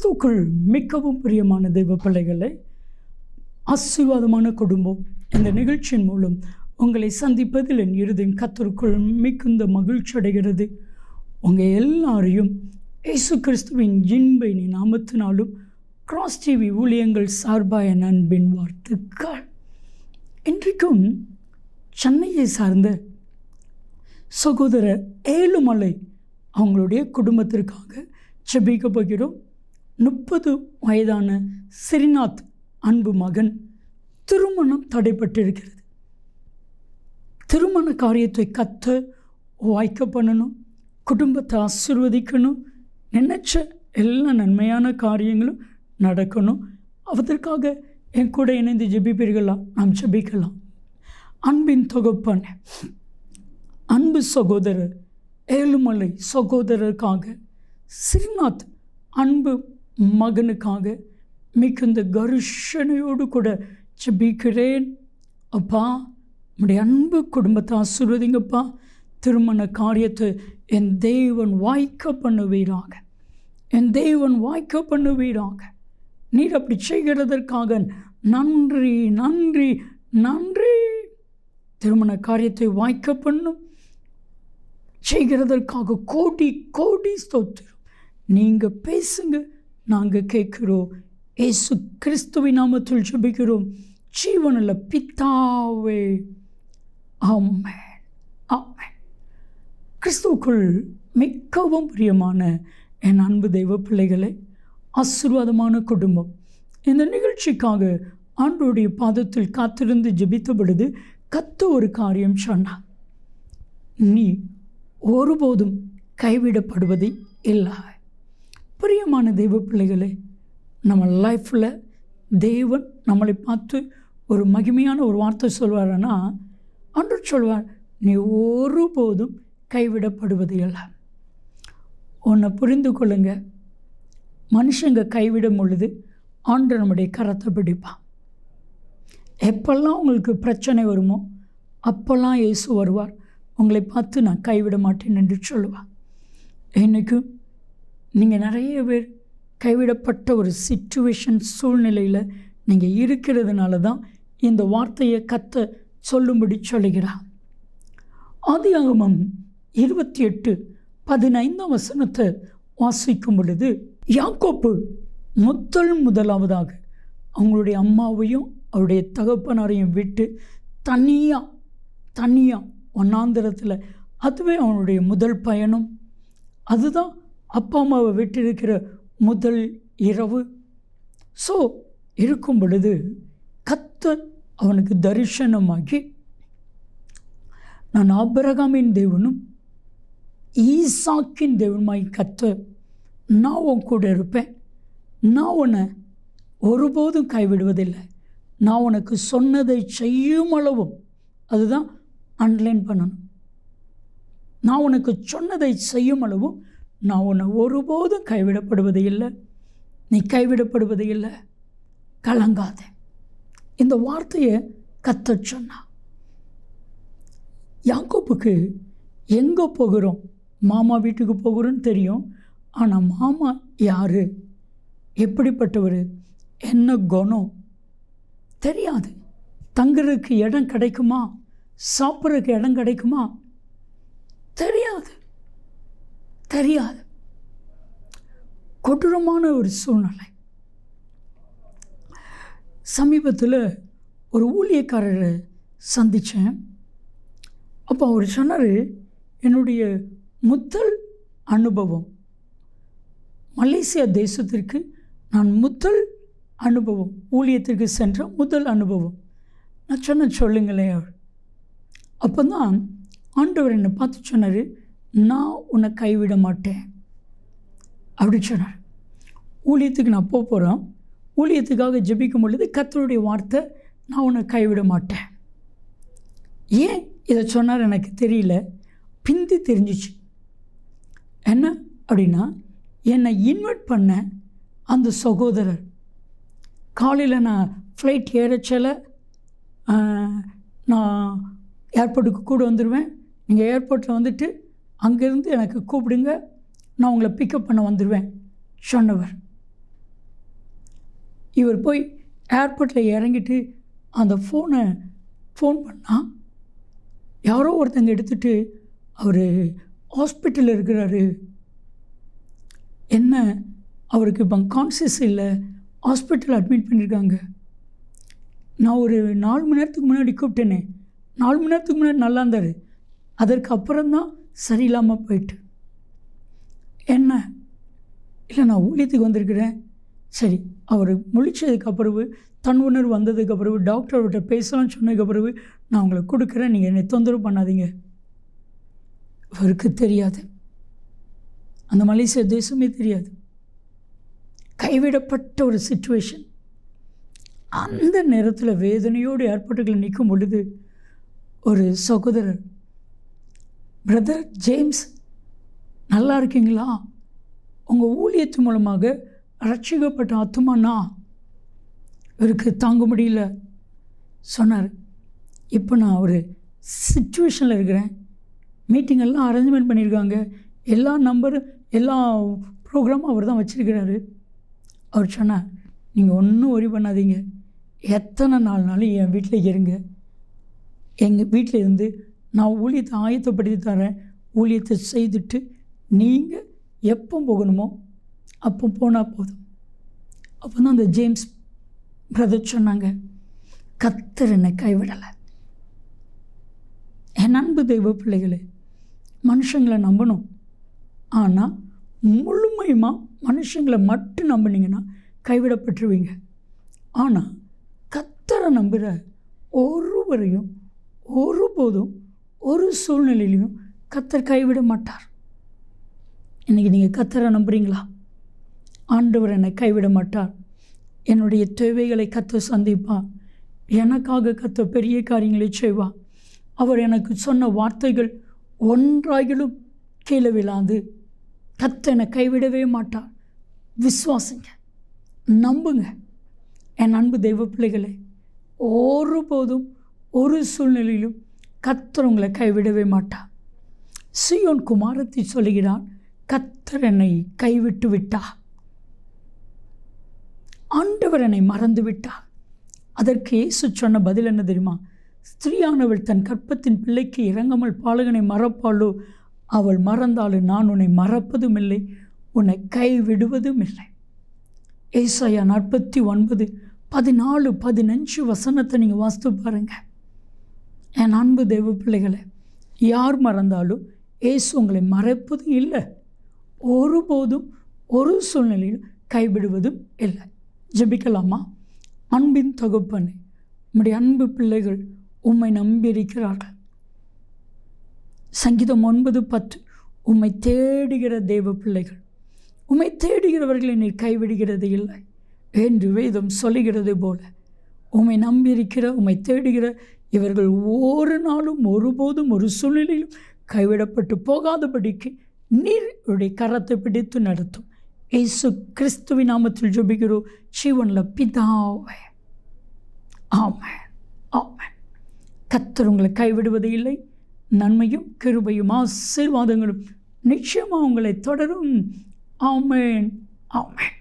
கிறிஸ்துவுக்குள் மிகவும் பிரியமான தெய்வ பிள்ளைகளை, ஆசீர்வாதமான குடும்பம் இந்த நிகழ்ச்சியின் மூலம் உங்களை சந்திப்பதில் என் இருதயம் கர்த்தருக்குள் மிகுந்த மகிழ்ச்சி அடைகிறது. உங்கள் எல்லாரையும் இயேசு கிறிஸ்துவின் இன்பை நாமத்தினாலும் கிராஸ் டிவி ஊழியங்கள் சார்பாக என் அன்பின் வாழ்த்துக்கள். இன்றைக்கும் சென்னையை சார்ந்த சகோதரர் ஏழுமலை அவங்களுடைய குடும்பத்திற்காக ஜெபிக்க போகிறோம். 30 வயதான ஸ்ரீநாத் அன்பு மகன் திருமணம் தடைப்பட்டிருக்கிறது. திருமண காரியத்தை வாய்க்க பண்ணணும், குடும்பத்தை ஆசீர்வதிக்கணும், நினைச்ச எல்லா நன்மையான காரியங்களும் நடக்கணும். அதற்காக என் கூட இணைந்து ஜெபிப்பீர்களா? நாம் ஜெபிக்கலாம். அன்பின் தொகுப்பான அன்பு சகோதரர் ஏழுமலை சகோதரருக்காக, ஸ்ரீநாத் அன்பு மகனுக்காக மிகுந்த கருஷனையோடு கூட ஜெபிக்கிறேன். அப்பா, நம்முடைய அன்பு குடும்பத்தை ஆசீர்வதிங்கப்பா. திருமண காரியத்தை என் தேவன் வாய்க்க பண்ணுவீராக, என் தேவன் வாய்க்க பண்ணுவீராக. நீர் அப்படி செய்கிறதற்காக நன்றி நன்றி நன்றி. திருமண காரியத்தை வாய்க்க பண்ணும் செய்கிறதற்காக கோடி கோடி ஸ்தோத்திரம். நீங்கள் பேசுங்க, நாங்கள் கேட்குறோம். இயேசு கிறிஸ்துவின் நாமத்தில் ஜெபிக்கிறோம் ஜீவனுள்ள பிதாவே, ஆமென் ஆமென். கிறிஸ்துவுக்குள் மிகவும் பிரியமான என் அன்பு தெய்வ பிள்ளைகளை, ஆசீர்வாதமான குடும்பம் இந்த நிகழ்ச்சிக்காக ஆண்டவருடைய பாதத்தில் காத்திருந்து ஜெபித்த பொழுது கர்த்தர் ஒரு காரியம் சொன்னார். நீ ஒருபோதும் கைவிடப்படுவது இல்லை. பிரியமான தெய்வ பிள்ளைகளே, நம்ம லைஃப்பில் தேவன் நம்மளை பார்த்து ஒரு மகிமையான ஒரு வார்த்தை சொல்வார்னா, ஆண்டவர் சொல்வார், நீ ஒருபோதும் கைவிடப்படுவது இல்லை. ஒன்றை புரிந்து கொள்ளுங்க, மனுஷங்க கைவிடும் பொழுது ஆண்டவர் நம்முடைய கரத்தை பிடிப்பான். எப்பெல்லாம் உங்களுக்கு பிரச்சனை வருமோ அப்போல்லாம் இயேசு வருவார், உங்களை பார்த்து நான் கைவிட மாட்டேன் என்று சொல்லுவார். இன்றைக்கு நீங்கள் நிறைய பேர் கைவிடப்பட்ட ஒரு சூழ்நிலையில் நீங்கள் இருக்கிறதுனால தான் இந்த வார்த்தையை கர்த்தர் சொல்லும்படி சொல்லுகிறார். ஆதியாகமம் 28:15 வாசிக்கும் பொழுது, யாக்கோப்பு முதலாவதாக அவங்களுடைய அம்மாவையும் அவருடைய தகப்பனாரையும் விட்டு தனியாக வனாந்திரத்தில், அதுவே அவனுடைய முதல் பயணம். அதுதான் அப்பா அம்மாவை விட்டிருக்கிற முதல் இரவு. ஸோ இருக்கும் பொழுது கர்த்தர் அவனுக்கு தரிசனமாகி, நான் ஆபிரகாமின் தேவனும் ஈசாக்கின் தேவனுமாய் கர்த்தர், நான் உன் கூட இருப்பேன், நான் உன்னை ஒருபோதும் கைவிடுவதில்லை, நான் உனக்கு சொன்னதை செய்யும் அளவும், அதுதான் அண்டர்லைன் பண்ணணும், நான் உனக்கு சொன்னதை செய்யும் அளவும் நான் உன்னை ஒருபோதும் கைவிடப்படுவது இல்லை, நீ கைவிடப்படுவது இல்லை, கலங்காத. இந்த வார்த்தையை கர்த்தர் சொன்னான். யாக்கோப்புக்கு எங்கே போகிறோம், மாமா வீட்டுக்கு போகிறோன்னு தெரியும். ஆனால் மாமா யார், எப்படிப்பட்டவர், என்ன குணம் தெரியாது. தங்குறதுக்கு இடம் கிடைக்குமா, சாப்பிட்றதுக்கு இடம் கிடைக்குமா தெரியாது. கொடூரமான ஒரு சூழ்நிலை. சமீபத்தில் ஒரு ஊழியக்காரரை சந்தித்தேன். அப்போ அவர் சொன்னார், என்னுடைய முதல் அனுபவம் மலேசியா தேசத்திற்கு, நான் முதல் அனுபவம் ஊழியத்திற்கு சென்ற முதல் அனுபவம். நான் சொன்ன சொல்லுங்களேன். அவர் அப்போ தான் ஆண்டவர் என்னை பார்த்து சொன்னார், நான் உன்னை கைவிட மாட்டேன் அப்படி சொன்னார். ஊழியத்துக்கு நான் போகிறேன், ஊழியத்துக்காக ஜெபிக்கும் பொழுது கர்த்தருடைய வார்த்தை, நான் உன்னை கைவிட மாட்டேன். ஏன் இதை சொன்னார் எனக்கு தெரியல, பிந்தி தெரிஞ்சிச்சு. என்ன அப்படின்னா, என்னை இன்வைட் பண்ண அந்த சகோதரர், காலையில் நான் ஃப்ளைட் ஏறச்சல நான் ஏர்போர்ட்டுக்கு கூட வந்துடுவேன், நீங்கள் ஏர்போர்ட்டில் வந்துட்டு அங்கேருந்து எனக்கு கூப்பிடுங்க, நான் உங்களை பிக்கப் பண்ண வந்துடுவேன் சொன்னவர். இவர் போய் ஏர்போர்ட்டில் இறங்கிட்டு அந்த ஃபோன் பண்ணால் யாரோ ஒருத்தங்க எடுத்துகிட்டு அவர் ஹாஸ்பிட்டலில் இருக்கிறாரு, என்ன அவருக்கு இப்போ கான்சியஸ் இல்லை, ஹாஸ்பிட்டல் அட்மிட் பண்ணியிருக்காங்க. நான் ஒரு 4 மணி நேரத்துக்கு முன்னாடி கூப்பிட்டேனே, 4 மணி நேரத்துக்கு முன்னாடி நல்லா இருந்தார், அதற்கு அப்புறம்தான் சரியில்லாமல் போயிட்டு. என்ன இல்லை, நான் ஊழியத்துக்கு வந்திருக்கிறேன். சரி, அவர் முழிச்சதுக்கு பிறகு, தன் உணர்வு வந்ததுக்கு பிறகு, டாக்டர் அவர்கிட்ட பேசலாம்னு சொன்னதுக்கு பிறகு நான் உங்களை கொடுக்குறேன், நீங்கள் என்னை தொந்தரவு பண்ணாதீங்க. அவருக்கு தெரியாது, அந்த மலேசியா தேசமே தெரியாது. கைவிடப்பட்ட ஒரு சிச்சுவேஷன். அந்த நேரத்தில் வேதனையோடு ஏர்போர்ட்டுகளில் நிற்கும் பொழுது ஒரு சகோதரர், பிரதர் ஜேம்ஸ் நல்லா இருக்கீங்களா, உங்கள் ஊழியத்து மூலமாக ரட்சிக்கப்பட்ட ஆத்துமானா, இவருக்கு தாங்க முடியல சொன்னார். இப்போ நான் ஒரு சிச்சுவேஷனில் இருக்கிறேன், மீட்டிங்கெல்லாம் அரேஞ்ச்மெண்ட் பண்ணியிருக்காங்க, எல்லா நம்பரும் எல்லா ப்ரோக்ராமும் அவர் தான் வச்சுருக்கிறாரு. அவர் சொன்னார், நீங்கள் ஒன்றும் ஒரி பண்ணாதீங்க, எத்தனை நாள்னாலும் என் வீட்டில் இருங்க, எங்கள் வீட்டில் இருந்து நான் ஊழியத்தை ஆயத்தப்படுத்தி தரேன், ஊழியத்தை செய்துட்டு நீங்கள் எப்போ போகணுமோ அப்போ போனால் போதும். அப்போ தான் அந்த ஜேம்ஸ் பிரதர் சொன்னாங்க, கர்த்தர் என்னை கைவிடலை. என் அன்பு தெய்வ பிள்ளைகளே, மனுஷங்களை நம்பணும், ஆனால் முழுமையுமாக மனுஷங்களை மட்டும் நம்பினீங்கன்னா கைவிடப்பட்டுருவீங்க. ஆனால் கர்த்தரை நம்புகிற ஒருவரையும் ஒருபோதும் ஒரு சூழ்நிலையிலையும் கர்த்தர் கைவிட மாட்டார். இன்றைக்கி நீங்கள் கர்த்தரை நம்புகிறீங்களா? ஆண்டவர் என்னை கைவிட மாட்டார், என்னுடைய தேவைகளை கர்த்தர் சந்திப்பார், எனக்காக கர்த்தர் பெரிய காரியங்களை செய்வார். அவர் எனக்கு சொன்ன வார்த்தைகள் ஒன்றாகிலும் கீழே விழாது. கர்த்தர் என்னை கைவிடவே மாட்டார். விசுவாசிங்க, நம்புங்க. என் அன்பு தெய்வ பிள்ளைகளே, ஒருபோதும் ஒரு சூழ்நிலையிலும் கர்த்தர் உங்களை கைவிடவே மாட்டார். சீயோன் குமாரத்தி சொல்லுகிறான், கர்த்தர் என்னை கைவிட்டு விட்டார், ஆண்டவர் என்னை மறந்து விட்டார். அதற்கு இயேசு சொன்ன பதில் என்ன தெரியுமா? ஸ்திரீயானவள் தன் கற்பத்தின் பிள்ளைக்கு இறங்காமல் பாலகனை மறப்பாளோ, அவள் மறந்தாலும் நான் உன்னை மறப்பதும் இல்லை, உன்னை கைவிடுவதும் இல்லை. ஏசாயா 49:14-15 வசனத்தை நீங்கள் வாசித்து பாருங்கள். என் அன்பு தெய்வ பிள்ளைகளை, யார் மறந்தாலும் இயேசு உங்களை மறப்பதும் இல்லை, ஒருபோதும் ஒரு சூழ்நிலையில் கைவிடுவதும் இல்லை. ஜெபிக்கலாமா? அன்பின் தகப்பனே, உம்முடைய அன்பு பிள்ளைகள் உம்மை நம்பியிருக்கிறார்கள். சங்கீதம் 9:10, உம்மை தேடுகிற தேவ பிள்ளைகள், உம்மை தேடுகிறவர்களை நீர் கைவிடுகிறது இல்லை என்று வேதம் சொல்லுகிறது போல, உம்மை நம்பியிருக்கிற உம்மை தேடுகிற இவர்கள் ஒரு நாளும் ஒருபோதும் ஒரு சூழ்நிலையிலும் கைவிடப்பட்டு போகாதபடிக்கு நீர் உடைய கரத்தை பிடித்து நடத்தும். இயேசு கிறிஸ்துவின் நாமத்தில் ஜெபிக்கிறோம் ஜீவனுள்ள பிதாவே, ஆமென், ஆமென். கர்த்தர் உங்களை கைவிடுவது இல்லை. நன்மையும் கிருபையும் ஆசீர்வாதங்களும் நிச்சயமாக உங்களை தொடரும். ஆமென், ஆமென்.